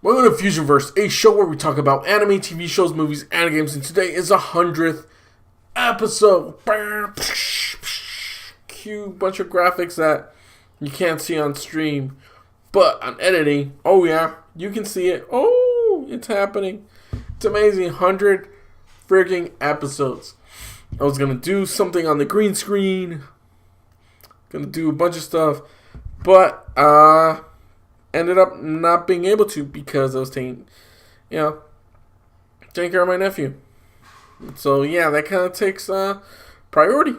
Welcome to Fusionverse, a show where we talk about anime, TV shows, movies, and games, and today is the 100th episode. Cue bunch of graphics that you can't see on stream, but on editing, oh yeah, you can see it. Oh, it's happening. It's amazing. 100 freaking episodes. I was going to do something on the green screen, going to do a bunch of stuff, but ended up not being able to because I was taking care of my nephew. So yeah, that kind of takes priority.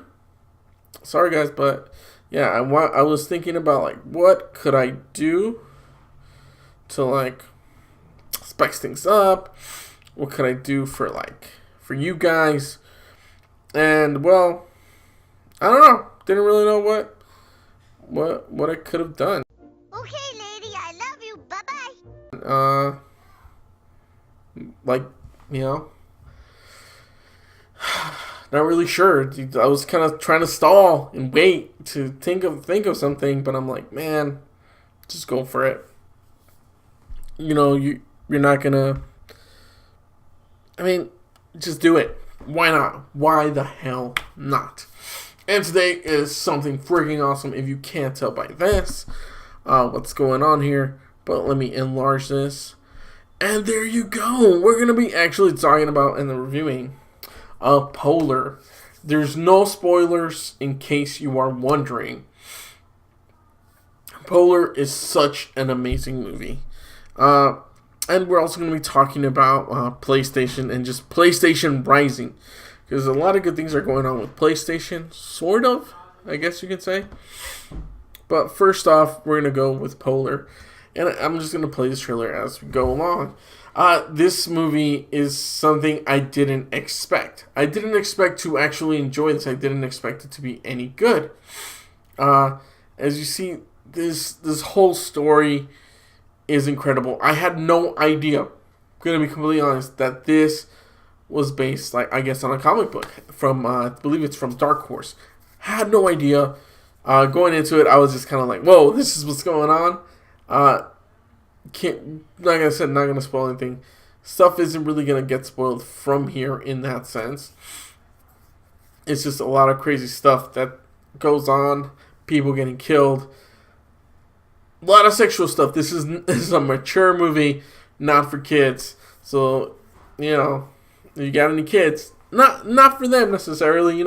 Sorry guys, but yeah, I was thinking about like what could I do to like spice things up. What could I do for you guys? And well, I don't know. Didn't really know what I could have done. Okay, lady, I love you. Bye-bye. Not really sure. I was kind of trying to stall and wait to think of something, but I'm like, man, just go for it. You're not gonna. I mean, just do it. Why not? Why the hell not? And today is something freaking awesome. If you can't tell by this, what's going on here, but let me enlarge this. And there you go. We're going to be actually talking about and reviewing Polar. There's no spoilers in case you are wondering. Polar is such an amazing movie. And we're also going to be talking about PlayStation and just PlayStation Rising. Because a lot of good things are going on with PlayStation. Sort of, I guess you could say. But first off, we're going to go with Polar. And I'm just going to play this trailer as we go along. This movie is something I didn't expect. I didn't expect to actually enjoy this. I didn't expect it to be any good. As you see, this whole story is incredible. I had no idea, I'm going to be completely honest, that this was based, I guess, on a comic book from, I believe it's from Dark Horse. Had no idea. Going into it, I was just kind of like, whoa, this is what's going on. Like I said, not going to spoil anything. Stuff isn't really going to get spoiled from here in that sense. It's just a lot of crazy stuff that goes on. People getting killed. A lot of sexual stuff. This is a mature movie, not for kids. So, if you got any kids, not for them necessarily,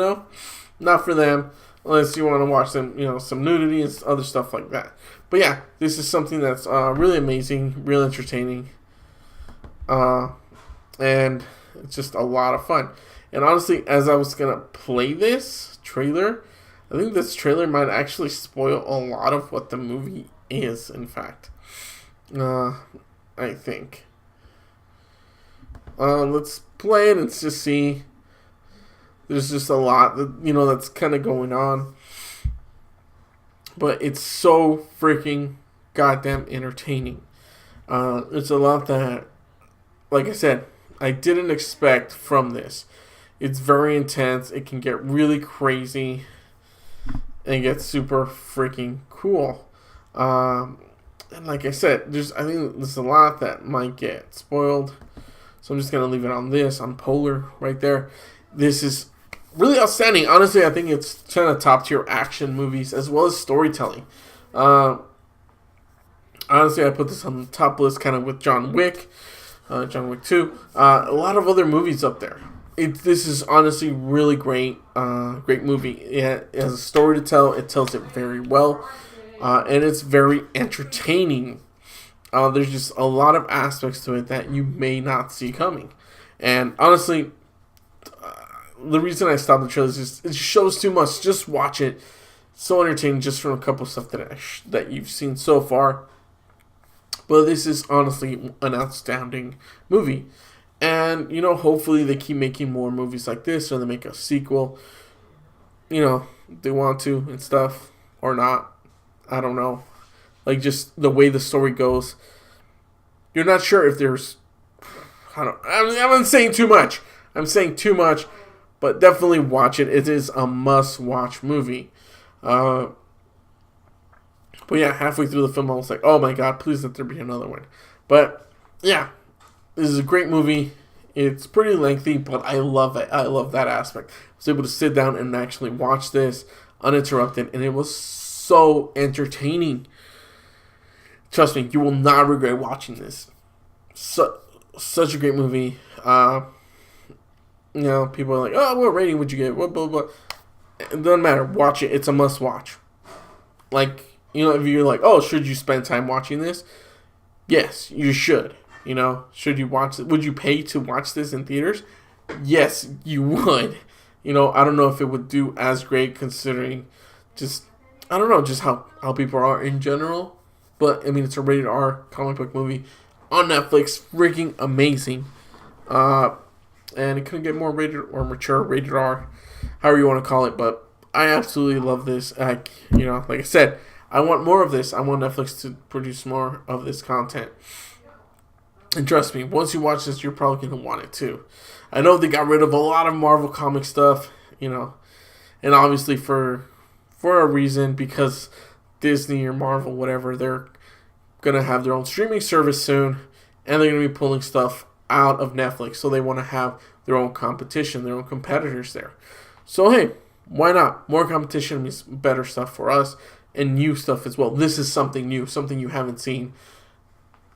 not for them, unless you want to watch them, some nudity and other stuff like that. But yeah, this is something that's really amazing, real entertaining, and it's just a lot of fun. And honestly, as I was gonna play this trailer, I think this trailer might actually spoil a lot of what the movie is. In fact, I think. Let's play it and just see. There's just a lot that, that's kind of going on. But it's so freaking goddamn entertaining. It's a lot that, like I said, I didn't expect from this. It's very intense. It can get really crazy. And get super freaking cool. And like I said, I think there's a lot that might get spoiled. So I'm just going to leave it on Polar right there. This is really outstanding. Honestly, I think it's kind of top tier action movies as well as storytelling. Honestly, I put this on the top list kind of with John Wick 2. A lot of other movies up there. This is honestly really great. Great movie. It has a story to tell. It tells it very well. And it's very entertaining. There's just a lot of aspects to it that you may not see coming. And honestly, the reason I stopped the trailer is just it shows too much. Just watch it. So entertaining just from a couple of stuff that you've seen so far. But this is honestly an outstanding movie. And, hopefully they keep making more movies like this, or they make a sequel. They want to and stuff. Or not. I don't know. Like, just the way the story goes. You're not sure if there's... I'm saying too much. I'm saying too much. But definitely watch it. It is a must-watch movie. But yeah, halfway through the film, I was like, oh my god, please let there be another one. But yeah, this is a great movie. It's pretty lengthy, but I love it. I love that aspect. I was able to sit down and actually watch this uninterrupted, and it was so entertaining. Trust me, you will not regret watching this. Such a great movie. People are like, "Oh, what rating would you give?" What blah blah. It doesn't matter. Watch it. It's a must watch. Like, if you're like, "Oh, should you spend time watching this?" Yes, you should. Should you watch it? Would you pay to watch this in theaters? Yes, you would. I don't know if it would do as great considering just, I don't know, just how people are in general. But, I mean, it's a rated R comic book movie on Netflix. Freaking amazing. And it couldn't get more rated or mature, rated R, however you want to call it. But I absolutely love this. Like I said, I want more of this. I want Netflix to produce more of this content. And trust me, once you watch this, you're probably going to want it too. I know they got rid of a lot of Marvel comic stuff, and obviously for a reason, because Disney or Marvel, whatever, they're going to have their own streaming service soon, and they're going to be pulling stuff out of Netflix, so they want to have their own competition, their own competitors there. So hey, why not? More competition means better stuff for us, and new stuff as well. This is something new, something you haven't seen,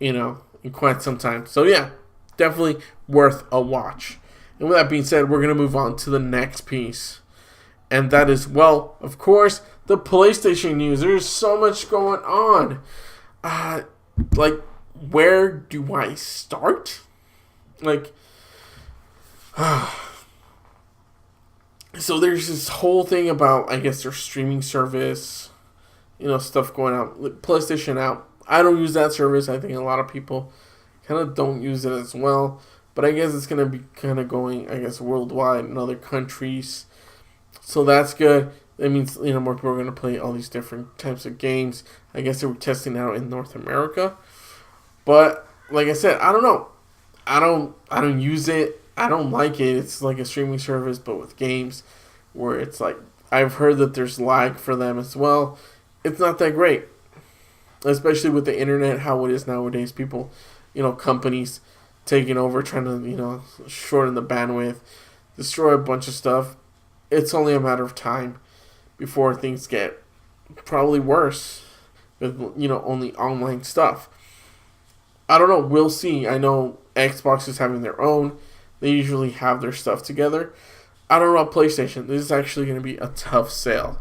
in quite some time. So yeah, definitely worth a watch. And with that being said, we're going to move on to the next piece. And that is, well, of course, the PlayStation news. There's so much going on. Where do I start? So there's this whole thing about, I guess, their streaming service, stuff going out. PlayStation out. I don't use that service. I think a lot of people kind of don't use it as well. But I guess it's going to be kind of going, I guess, worldwide in other countries. So that's good. That means, more people are going to play all these different types of games. I guess they were testing out in North America. But, like I said, I don't know. I don't use it. I don't like it. It's like a streaming service, but with games where it's like, I've heard that there's lag for them as well. It's not that great. Especially with the internet, how it is nowadays. People, companies taking over, trying to, shorten the bandwidth, destroy a bunch of stuff. It's only a matter of time before things get probably worse with, only online stuff. I don't know. We'll see. I know Xbox is having their own. They usually have their stuff together. I don't know about PlayStation. This is actually going to be a tough sale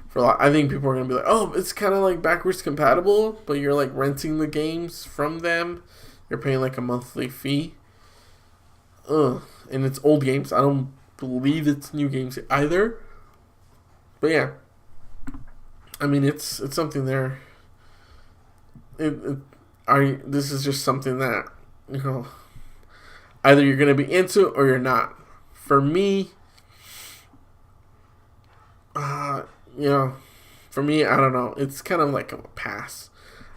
for a lot. I think people are going to be like, oh, it's kind of like backwards compatible, but you're like renting the games from them. You're paying like a monthly fee. And it's old games. I don't believe it's new games either. But yeah. I mean, it's something there. This is just something that, either you're going to be into or you're not. For me, I don't know. It's kind of like a pass.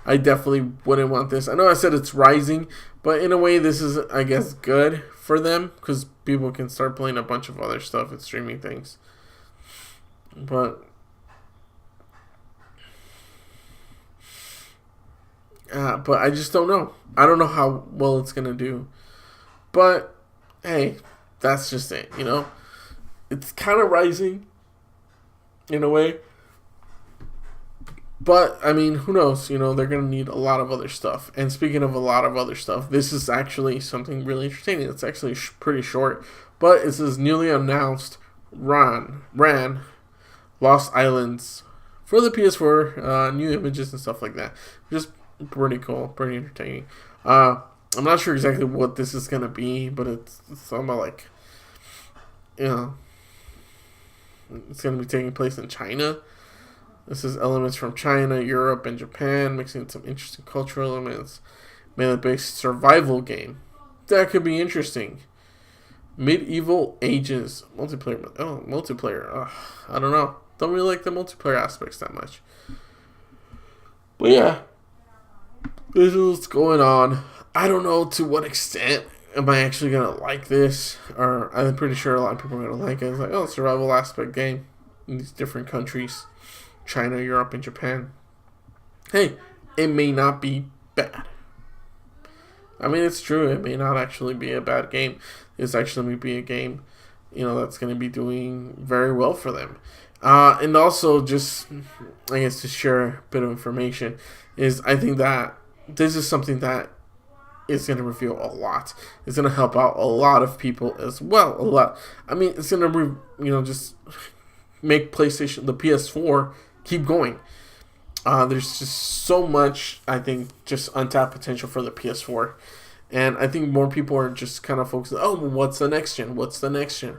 I definitely wouldn't want this. I know I said it's rising, but in a way this is, I guess, good for them because people can start playing a bunch of other stuff and streaming things. But I just don't know. I don't know how well it's going to do. But, hey, that's just it, It's kind of rising in a way. But, I mean, who knows? They're going to need a lot of other stuff. And speaking of a lot of other stuff, this is actually something really entertaining. It's actually pretty short. But it says newly announced Ran Lost Islands for the PS4. New images and stuff like that. Just pretty cool. Pretty entertaining. I'm not sure exactly what this is going to be. But it's something like, it's going to be taking place in China. This is elements from China, Europe, and Japan, mixing some interesting cultural elements. Melee-based survival game. That could be interesting. Medieval Ages. Multiplayer. Oh, multiplayer. I don't know. Don't really like the multiplayer aspects that much. But yeah. This is what's going on. I don't know to what extent am I actually going to like this. Or I'm pretty sure a lot of people are going to like it. It's like, survival aspect game in these different countries. China, Europe, and Japan. Hey, it may not be bad. I mean, it's true. It may not actually be a bad game. It's actually may be a game, that's going to be doing very well for them. And also, just I guess to share a bit of information, is I think that this is something that is going to reveal a lot. It's going to help out a lot of people as well. A lot. I mean, it's going to just make PlayStation, the PS4, keep going. There's just so much, I think, just untapped potential for the PS4. And I think more people are just kind of focused, oh, well, what's the next gen? What's the next gen?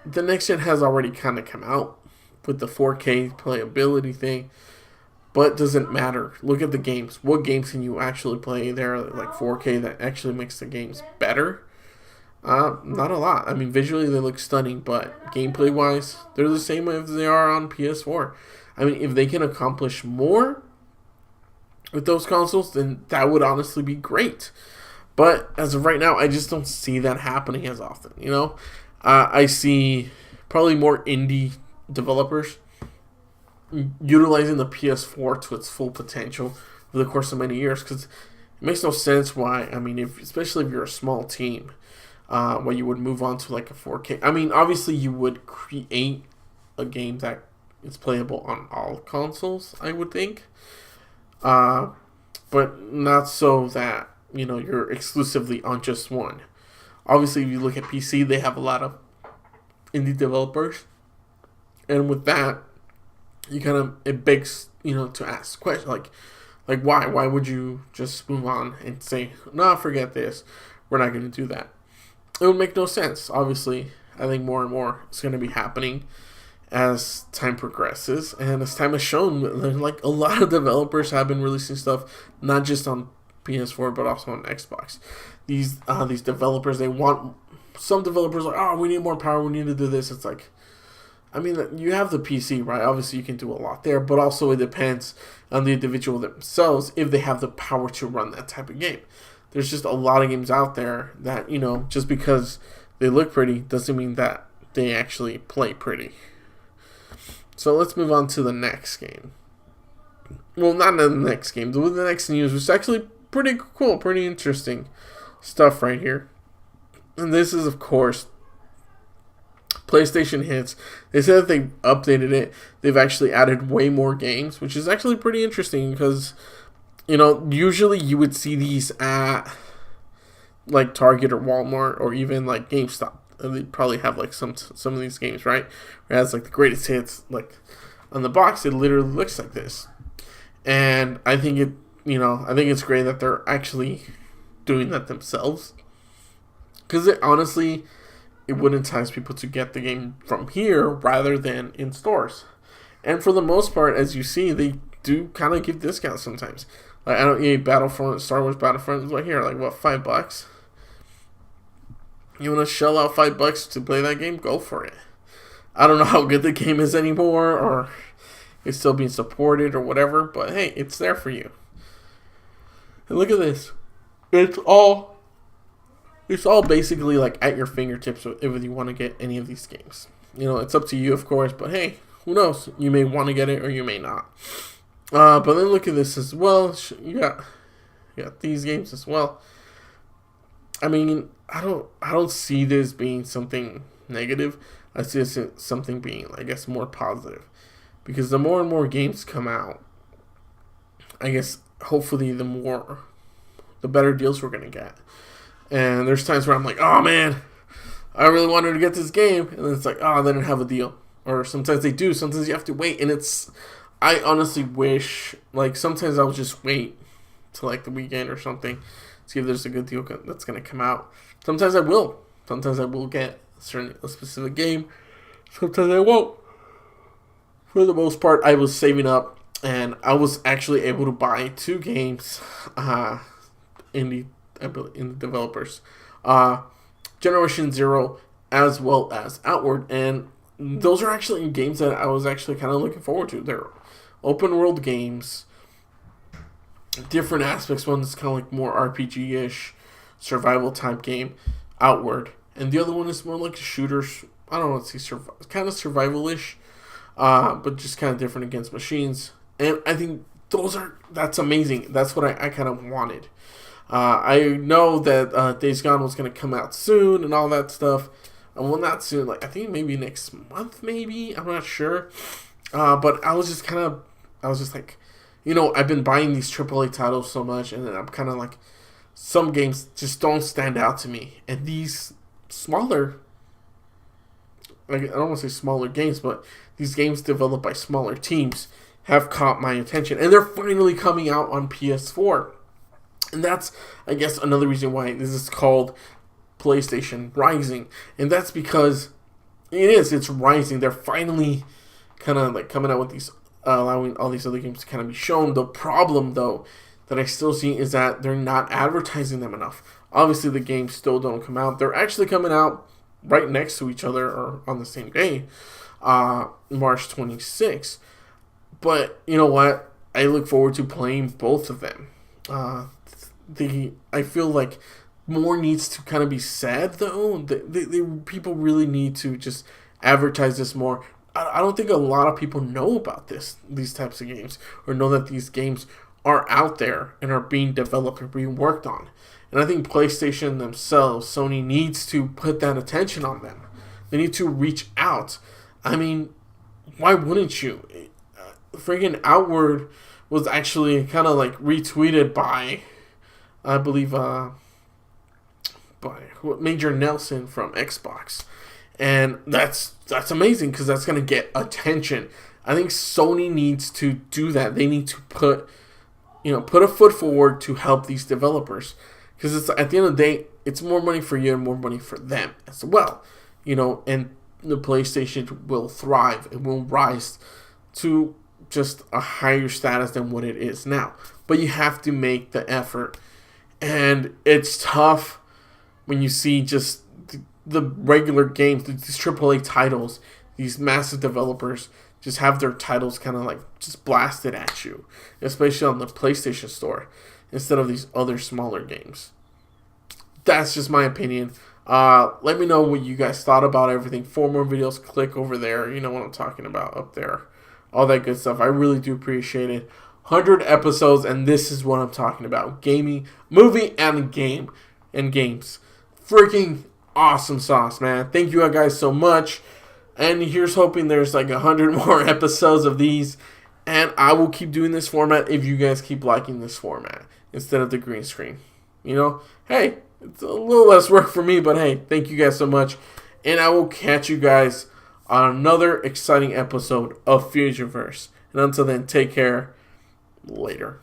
The next gen has already kind of come out with the 4K playability thing. But does it matter? Look at the games. What games can you actually play there, like 4K, that actually makes the games better? Not a lot. I mean, visually they look stunning, but gameplay-wise, they're the same as they are on PS4. I mean, if they can accomplish more with those consoles, then that would honestly be great. But as of right now, I just don't see that happening as often, I see probably more indie developers utilizing the PS4 to its full potential over the course of many years, because it makes no sense why, I mean, especially if you're a small team, why you would move on to like a 4K. I mean, obviously you would create a game that is playable on all consoles, I would think, but not so that, you're exclusively on just one. Obviously, if you look at PC, they have a lot of indie developers, and with that, it begs, to ask questions like why would you just move on and say, no, forget this, we're not going to do that? It would make no sense. Obviously, I think more and more is going to be happening as time progresses, and as time has shown, like a lot of developers have been releasing stuff not just on PS4 but also on Xbox. These developers, some developers are like, oh, we need more power, we need to do this. It's like, I mean, you have the PC, right? Obviously, you can do a lot there, but also it depends on the individual themselves if they have the power to run that type of game. There's just a lot of games out there that, just because they look pretty doesn't mean that they actually play pretty. So let's move on to the next game. Well, not the next game, the next news, which is actually pretty cool, pretty interesting stuff right here. And this is, of course, PlayStation Hits. They said that they updated it. They've actually added way more games, which is actually pretty interesting because, usually you would see these at like Target or Walmart or even like GameStop. And they probably have like some of these games, right? Whereas like the greatest hits, like on the box, it literally looks like this. And I think it's great that they're actually doing that themselves, because honestly, it would entice people to get the game from here rather than in stores. And for the most part, as you see, they do kind of give discounts sometimes. Like, I don't Star Wars Battlefront is right here, like what, $5? You want to shell out $5 to play that game? Go for it. I don't know how good the game is anymore, or it's still being supported or whatever, but hey, it's there for you. And look at this. It's all basically like at your fingertips if you want to get any of these games. It's up to you, of course, but hey, who knows? You may want to get it or you may not. But then look at this as well. You got these games as well. I mean, I don't see this being something negative. I see this something being, I guess, more positive. Because the more and more games come out, I guess, hopefully the better deals we're going to get. And there's times where I'm like, oh man, I really wanted to get this game. And then it's like, oh, they didn't have a deal. Or sometimes they do. Sometimes you have to wait. And I honestly wish, like, sometimes I'll just wait till like the weekend or something, see if there's a good deal that's going to come out. Sometimes I will. Sometimes I will get a specific game. Sometimes I won't. For the most part, I was saving up, and I was actually able to buy 2 games in the developers. Generation Zero as well as Outward. And those are actually games that I was actually kind of looking forward to. They're open world games. Different aspects. One is kind of like more RPG-ish, survival type game, Outward, and the other one is more like a shooter. I don't want to say kind of survival-ish, but just kind of different against machines. And I think that's amazing. That's what I kind of wanted. I know that Days Gone was going to come out soon and all that stuff. Well, not soon. Like I think maybe next month. Maybe I'm not sure. But I was just like, I've been buying these AAA titles so much, and then I'm kind of like, some games just don't stand out to me, and these smaller, I don't want to say smaller games, but these games developed by smaller teams have caught my attention, and they're finally coming out on PS4. And that's, I guess, another reason why this is called PlayStation Rising. And that's because it's rising. They're finally kind of like coming out with these, allowing all these other games to kind of be shown. The problem, though, that I still see is that they're not advertising them enough. Obviously, the games still don't come out. They're actually coming out right next to each other or on the same day, March 26th. But you know what? I look forward to playing both of them. I feel like more needs to kind of be said, though. People really need to just advertise this more. I don't think a lot of people know about these types of games, or know that these games are out there and are being developed or being worked on. And I think PlayStation themselves, Sony, needs to put that attention on them. They need to reach out. I mean, why wouldn't you? Friggin' Outward was actually kind of like retweeted by, I believe, by Major Nelson from Xbox. And that's amazing, because that's going to get attention. I think Sony needs to do that. They need to put a foot forward to help these developers. Because it's, at the end of the day, it's more money for you and more money for them as well. And the PlayStation will thrive. It will rise to just a higher status than what it is now. But you have to make the effort. And it's tough when you see just the regular games, these AAA titles, these massive developers just have their titles kind of like just blasted at you, especially on the PlayStation Store, instead of these other smaller games. That's just my opinion. Let me know what you guys thought about everything. 4 more videos, click over there. You know what I'm talking about up there. All that good stuff. I really do appreciate it. 100 episodes, and this is what I'm talking about. Gaming, movie, and games. Freaking awesome sauce, man. Thank you guys so much. And here's hoping there's like 100 more episodes of these. And I will keep doing this format if you guys keep liking this format instead of the green screen. Hey, it's a little less work for me, but hey, thank you guys so much. And I will catch you guys on another exciting episode of Fusionverse. And until then, take care. Later.